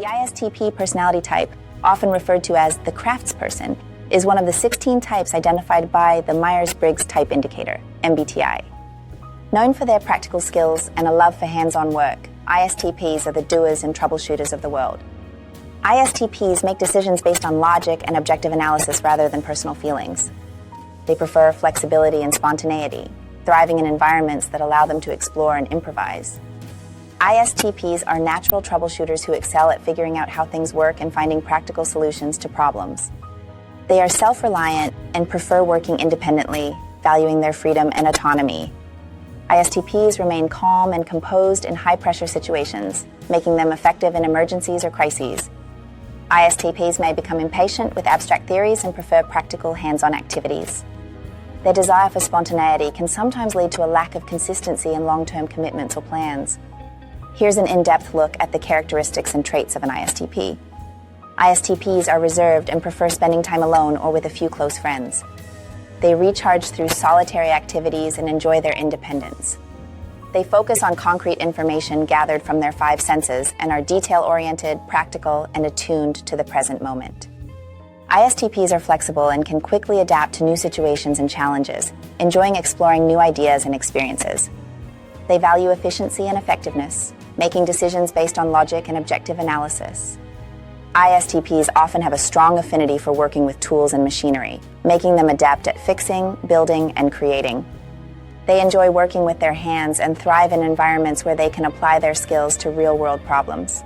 The ISTP personality type, often referred to as the Craftsperson, is one of the 16 types identified by the Myers-Briggs Type Indicator, MBTI. Known for their practical skills and a love for hands-on work, ISTPs are the doers and troubleshooters of the world. ISTPs make decisions based on logic and objective analysis rather than personal feelings. They prefer flexibility and spontaneity, thriving in environments that allow them to explore and improvise. ISTPs are natural troubleshooters who excel at figuring out how things work and finding practical solutions to problems. They are self-reliant and prefer working independently, valuing their freedom and autonomy. ISTPs remain calm and composed in high-pressure situations, making them effective in emergencies or crises. ISTPs may become impatient with abstract theories and prefer practical, hands-on activities. Their desire for spontaneity can sometimes lead to a lack of consistency in long-term commitments or plans. Here's an in-depth look at the characteristics and traits of an ISTP. ISTPs are reserved and prefer spending time alone or with a few close friends. They recharge through solitary activities and enjoy their independence. They focus on concrete information gathered from their 5 senses and are detail-oriented, practical, and attuned to the present moment. ISTPs are flexible and can quickly adapt to new situations and challenges, enjoying exploring new ideas and experiences. They value efficiency and effectiveness, making decisions based on logic and objective analysis. ISTPs often have a strong affinity for working with tools and machinery, making them adept at fixing, building, and creating. They enjoy working with their hands and thrive in environments where they can apply their skills to real-world problems.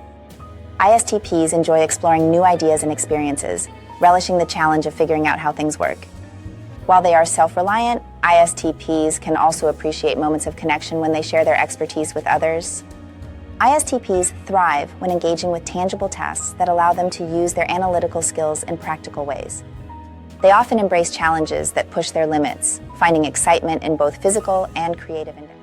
ISTPs enjoy exploring new ideas and experiences, relishing the challenge of figuring out how things work. While they are self-reliant, ISTPs can also appreciate moments of connection when they share their expertise with others. ISTPs thrive when engaging with tangible tasks that allow them to use their analytical skills in practical ways. They often embrace challenges that push their limits, finding excitement in both physical and creative endeavors.